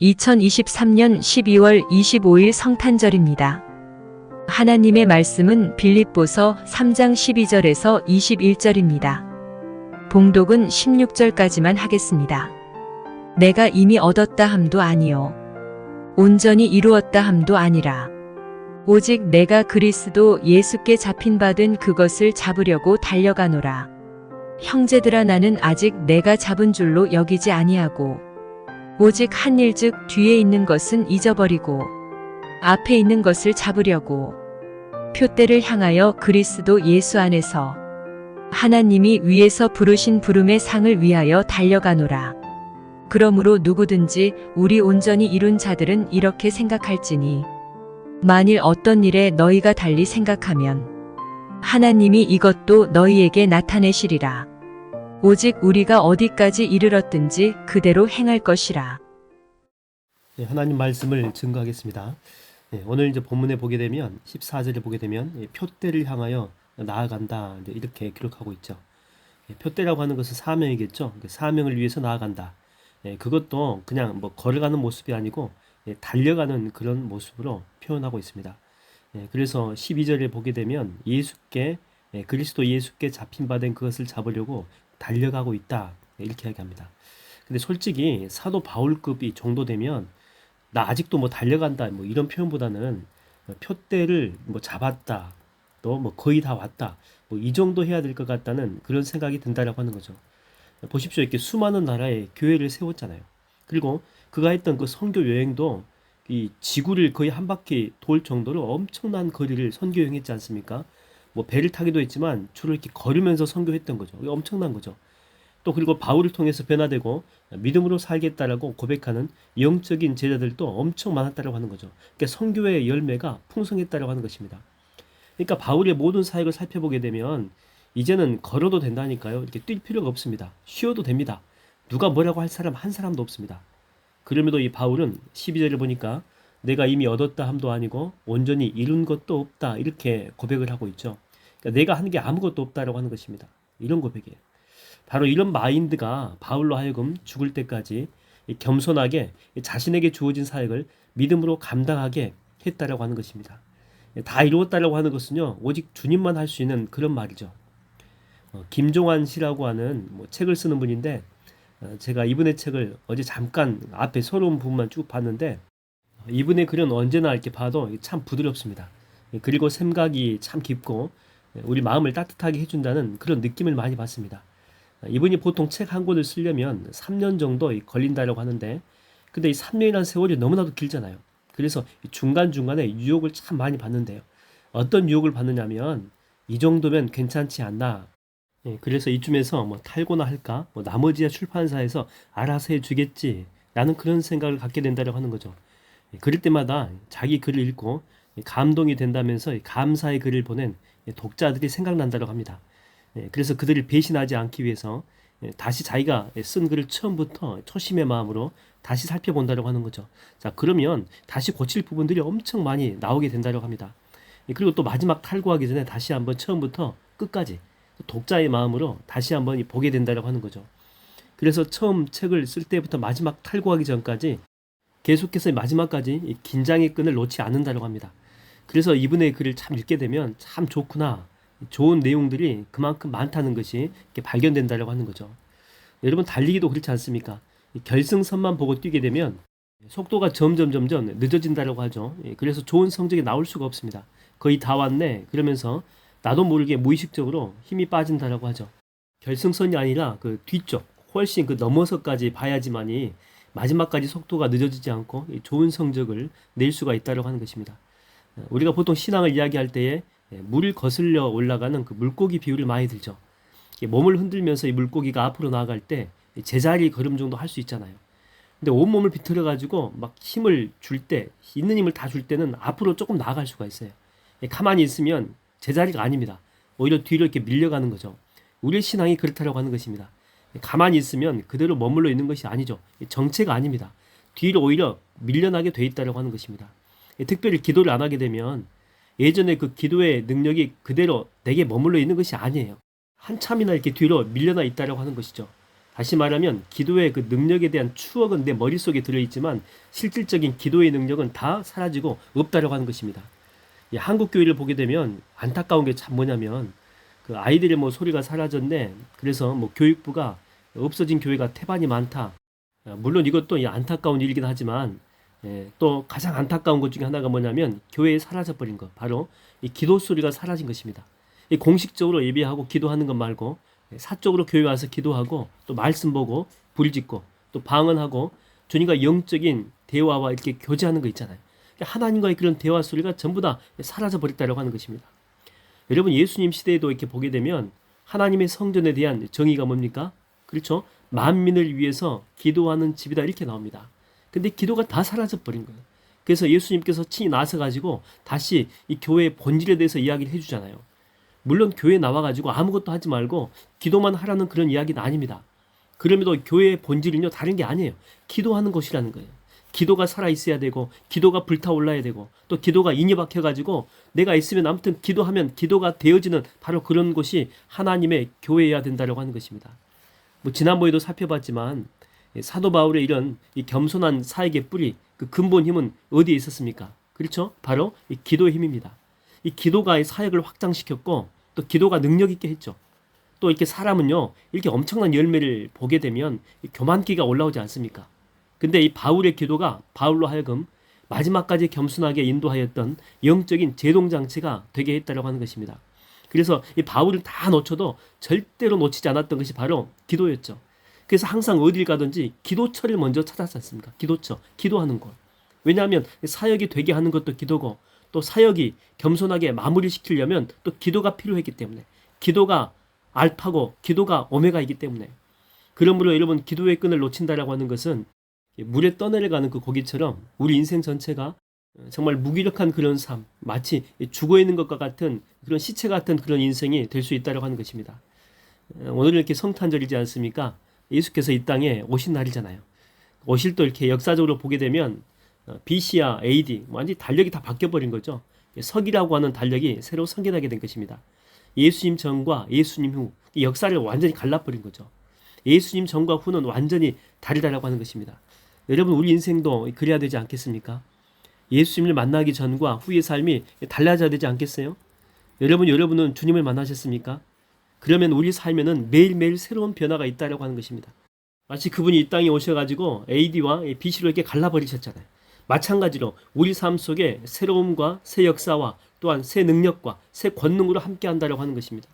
2023년 12월 25일 성탄절입니다. 하나님의 말씀은 빌립보서 3장 12절에서 21절입니다. 봉독은 16절까지만 하겠습니다. 내가 이미 얻었다 함도 아니요 온전히 이루었다 함도 아니라 오직 내가 그리스도 예수께 잡힌 바 된 그것을 잡으려고 달려가노라. 형제들아, 나는 아직 내가 잡은 줄로 여기지 아니하고 오직 한 일즉 뒤에 있는 것은 잊어버리고 앞에 있는 것을 잡으려고 표대를 향하여 그리스도 예수 안에서 하나님이 위에서 부르신 부름의 상을 위하여 달려가노라. 그러므로 누구든지 우리 온전히 이룬 자들은 이렇게 생각할지니 만일 어떤 일에 너희가 달리 생각하면 하나님이 이것도 너희에게 나타내시리라. 오직 우리가 어디까지 이르렀든지 그대로 행할 것이라. 네, 하나님 말씀을 증거하겠습니다. 네, 오늘 이제 본문에 보게 되면 14절에 보게 되면 표대를 향하여 나아간다 이렇게 기록하고 있죠. 표대라고 하는 것은 사명이겠죠. 사명을 위해서 나아간다. 그것도 그냥 뭐 걸어가는 모습이 아니고 달려가는 그런 모습으로 표현하고 있습니다. 그래서 12절에 보게 되면 예수께 그리스도 예수께 잡힌 바 된 그것을 잡으려고 달려가고 있다 이렇게 이야기합니다. 근데 솔직히 사도 바울급이 정도 되면 나 아직도 뭐 달려간다 뭐 이런 표현보다는 표대를 뭐 잡았다 또 뭐 거의 다 왔다 뭐 이 정도 해야 될 것 같다는 그런 생각이 든다라고 하는 거죠. 보십시오, 이렇게 수많은 나라에 교회를 세웠잖아요. 그리고 그가 했던 그 선교 여행도 이 지구를 거의 한 바퀴 돌 정도로 엄청난 거리를 선교 여행했지 않습니까? 뭐 배를 타기도 했지만 주로 이렇게 걸으면서 선교했던 거죠. 이게 엄청난 거죠. 또 그리고 바울을 통해서 변화되고 믿음으로 살겠다라고 고백하는 영적인 제자들도 엄청 많았다라고 하는 거죠. 그러니까 선교의 열매가 풍성했다라고 하는 것입니다. 그러니까 바울의 모든 사역을 살펴보게 되면 이제는 걸어도 된다니까요. 이렇게 뛸 필요가 없습니다. 쉬어도 됩니다. 누가 뭐라고 할 사람 한 사람도 없습니다. 그럼에도 이 바울은 12절을 보니까 내가 이미 얻었다 함도 아니고 온전히 이룬 것도 없다 이렇게 고백을 하고 있죠. 그러니까 내가 하는 게 아무것도 없다라고 하는 것입니다. 이런 고백이에요. 바로 이런 마인드가 바울로 하여금 죽을 때까지 겸손하게 자신에게 주어진 사역을 믿음으로 감당하게 했다라고 하는 것입니다. 다 이루었다라고 하는 것은요, 오직 주님만 할 수 있는 그런 말이죠. 김종환 씨라고 하는 책을 쓰는 분인데 제가 이분의 책을 어제 잠깐 앞에 서러운 부분만 쭉 봤는데 이분의 글은 언제나 이렇게 봐도 참 부드럽습니다. 그리고 생각이 참 깊고 우리 마음을 따뜻하게 해준다는 그런 느낌을 많이 받습니다. 이분이 보통 책 한 권을 쓰려면 3년 정도 걸린다고 하는데 근데 이 3년이라는 세월이 너무나도 길잖아요. 그래서 중간중간에 유혹을 참 많이 받는데요. 어떤 유혹을 받느냐면 이 정도면 괜찮지 않나. 그래서 이쯤에서 뭐 탈고나 할까? 뭐 나머지야 출판사에서 알아서 해주겠지. 라는 그런 생각을 갖게 된다고 하는 거죠. 그럴 때마다 자기 글을 읽고 감동이 된다면서 감사의 글을 보낸 독자들이 생각난다고 합니다. 그래서 그들을 배신하지 않기 위해서 다시 자기가 쓴 글을 처음부터 초심의 마음으로 다시 살펴본다고 하는 거죠. 자, 그러면 다시 고칠 부분들이 엄청 많이 나오게 된다고 합니다. 그리고 또 마지막 탈고하기 전에 다시 한번 처음부터 끝까지 독자의 마음으로 다시 한번 보게 된다고 하는 거죠. 그래서 처음 책을 쓸 때부터 마지막 탈고하기 전까지 계속해서 마지막까지 긴장의 끈을 놓지 않는다고 합니다. 그래서 이분의 글을 참 읽게 되면 참 좋구나. 좋은 내용들이 그만큼 많다는 것이 이렇게 발견된다고 하는 거죠. 여러분, 달리기도 그렇지 않습니까? 결승선만 보고 뛰게 되면 속도가 점점 늦어진다고 하죠. 그래서 좋은 성적이 나올 수가 없습니다. 거의 다 왔네 그러면서 나도 모르게 무의식적으로 힘이 빠진다고 하죠. 결승선이 아니라 그 뒤쪽 훨씬 그 넘어서까지 봐야지만이 마지막까지 속도가 늦어지지 않고 좋은 성적을 낼 수가 있다고 하는 것입니다. 우리가 보통 신앙을 이야기할 때에 물을 거슬려 올라가는 그 물고기 비유를 많이 들죠. 몸을 흔들면서 이 물고기가 앞으로 나아갈 때 제자리 걸음 정도 할 수 있잖아요. 근데 온몸을 비틀어 가지고 막 힘을 줄 때, 있는 힘을 다 줄 때는 앞으로 조금 나아갈 수가 있어요. 가만히 있으면 제자리가 아닙니다. 오히려 뒤로 이렇게 밀려가는 거죠. 우리의 신앙이 그렇다고 하는 것입니다. 가만히 있으면 그대로 머물러 있는 것이 아니죠. 정체가 아닙니다. 뒤로 오히려 밀려나게 돼 있다고 하는 것입니다. 특별히 기도를 안 하게 되면 예전에 그 기도의 능력이 그대로 내게 머물러 있는 것이 아니에요. 한참이나 이렇게 뒤로 밀려나 있다고 하는 것이죠. 다시 말하면 기도의 그 능력에 대한 추억은 내 머릿속에 들어있지만 실질적인 기도의 능력은 다 사라지고 없다라고 하는 것입니다. 한국 교회를 보게 되면 안타까운 게 참 뭐냐면 그 아이들의 뭐 소리가 사라졌네. 그래서 뭐 교육부가 없어진 교회가 태반이 많다. 물론 이것도 안타까운 일이긴 하지만 또 가장 안타까운 것 중에 하나가 뭐냐면 교회에 사라져버린 것. 바로 이 기도 소리가 사라진 것입니다. 이 공식적으로 예배하고 기도하는 것 말고 사적으로 교회 와서 기도하고 또 말씀 보고 부르짖고 또 방언하고 주님과 영적인 대화와 이렇게 교제하는 거 있잖아요. 하나님과의 그런 대화 소리가 전부 다 사라져 버렸다고 하는 것입니다. 여러분 예수님 시대에도 이렇게 보게 되면 하나님의 성전에 대한 정의가 뭡니까? 그렇죠? 만민을 위해서 기도하는 집이다 이렇게 나옵니다. 근데 기도가 다 사라져 버린 거예요. 그래서 예수님께서 친히 나서 가지고 다시 이 교회의 본질에 대해서 이야기를 해주잖아요. 물론 교회에 나와가지고 아무것도 하지 말고 기도만 하라는 그런 이야기는 아닙니다. 그럼에도 교회의 본질은요 다른 게 아니에요. 기도하는 것이라는 거예요. 기도가 살아있어야 되고 기도가 불타올라야 되고 또 기도가 인이 박혀가지고 내가 있으면 아무튼 기도하면 기도가 되어지는 바로 그런 곳이 하나님의 교회여야 된다고 하는 것입니다. 뭐 지난번에도 살펴봤지만 사도 바울의 이런 이 겸손한 사역의 뿌리 그 근본 힘은 어디에 있었습니까? 그렇죠? 바로 이 기도의 힘입니다. 이 기도가 이 사역을 확장시켰고 또 기도가 능력 있게 했죠. 또 이렇게 사람은요 이렇게 엄청난 열매를 보게 되면 교만기가 올라오지 않습니까? 근데 이 바울의 기도가 바울로 하여금 마지막까지 겸손하게 인도하였던 영적인 제동장치가 되게 했다고 하는 것입니다. 그래서 이 바울을 다 놓쳐도 절대로 놓치지 않았던 것이 바로 기도였죠. 그래서 항상 어딜 가든지 기도처를 먼저 찾았지 않습니까? 기도처, 기도하는 곳. 왜냐하면 사역이 되게 하는 것도 기도고 또 사역이 겸손하게 마무리시키려면 또 기도가 필요했기 때문에 기도가 알파고 기도가 오메가이기 때문에 그러므로 여러분 기도의 끈을 놓친다라고 하는 것은 물에 떠내려가는 그 고기처럼 우리 인생 전체가 정말 무기력한 그런 삶, 마치 죽어있는 것과 같은 그런 시체 같은 그런 인생이 될 수 있다고 하는 것입니다. 오늘은 이렇게 성탄절이지 않습니까? 예수께서 이 땅에 오신 날이잖아요. 오실 또 이렇게 역사적으로 보게 되면 BC야 AD 완전히 달력이 다 바뀌어버린 거죠. 서기라고 하는 달력이 새로 성gen하게 된 것입니다. 예수님 전과 예수님 후 역사를 완전히 갈라버린 거죠. 예수님 전과 후는 완전히 다르다라고 하는 것입니다. 여러분 우리 인생도 그래야 되지 않겠습니까? 예수님을 만나기 전과 후의 삶이 달라져야 되지 않겠어요? 여러분은 주님을 만나셨습니까? 그러면 우리 삶에는 매일매일 새로운 변화가 있다라고 하는 것입니다. 마치 그분이 이 땅에 오셔가지고 AD와 BC로 이렇게 갈라버리셨잖아요. 마찬가지로 우리 삶 속에 새로움과 새 역사와 또한 새 능력과 새 권능으로 함께 한다라고 하는 것입니다.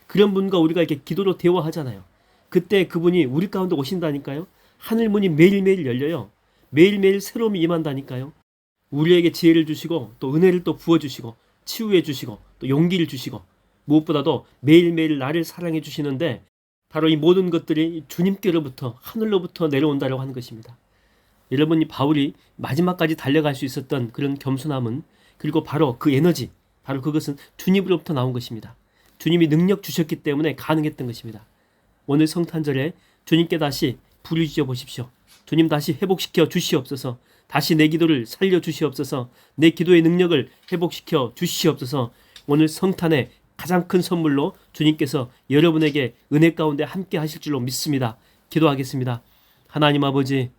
그런 분과 우리가 이렇게 기도로 대화하잖아요. 그때 그분이 우리 가운데 오신다니까요. 하늘문이 매일매일 열려요. 매일매일 새로움이 임한다니까요. 우리에게 지혜를 주시고 또 은혜를 또 부어주시고 치유해 주시고 또 용기를 주시고 무엇보다도 매일매일 나를 사랑해 주시는데 바로 이 모든 것들이 주님께로부터 하늘로부터 내려온다고 하는 것입니다. 여러분이 바울이 마지막까지 달려갈 수 있었던 그런 겸손함은 그리고 바로 그 에너지 바로 그것은 주님으로부터 나온 것입니다. 주님이 능력 주셨기 때문에 가능했던 것입니다. 오늘 성탄절에 주님께 다시 부르짖어 보십시오. 주님 다시 회복시켜 주시옵소서. 다시 내 기도를 살려 주시옵소서. 내 기도의 능력을 회복시켜 주시옵소서. 오늘 성탄의 가장 큰 선물로 주님께서 여러분에게 은혜 가운데 함께 하실 줄로 믿습니다. 기도하겠습니다. 하나님 아버지,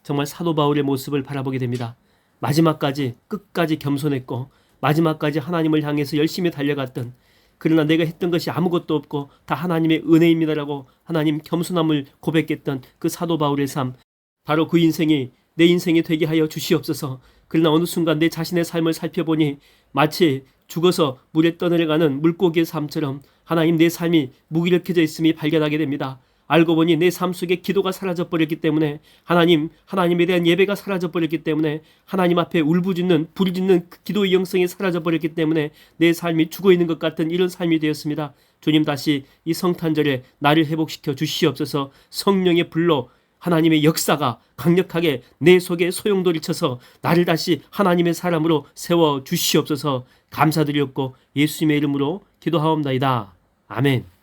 정말 사도 바울의 모습을 바라보게 됩니다. 마지막까지 끝까지 겸손했고 마지막까지 하나님을 향해서 열심히 달려갔던, 그러나 내가 했던 것이 아무것도 없고 다 하나님의 은혜입니다라고 하나님 겸손함을 고백했던 그 사도 바울의 삶, 바로 그 인생이 내 인생이 되게 하여 주시옵소서. 그러나 어느 순간 내 자신의 삶을 살펴보니 마치 죽어서 물에 떠내려가는 물고기의 삶처럼 하나님 내 삶이 무기력해져 있음이 발견하게 됩니다. 알고 보니 내 삶 속에 기도가 사라져버렸기 때문에 하나님에 대한 예배가 사라져버렸기 때문에 하나님 앞에 울부짖는 부르짖는 그 기도의 영성이 사라져버렸기 때문에 내 삶이 죽어있는 것 같은 이런 삶이 되었습니다. 주님 다시 이 성탄절에 나를 회복시켜 주시옵소서. 성령의 불로 하나님의 역사가 강력하게 내 속에 소용돌이 쳐서 나를 다시 하나님의 사람으로 세워 주시옵소서. 감사드렸고 예수님의 이름으로 기도하옵나이다. 아멘.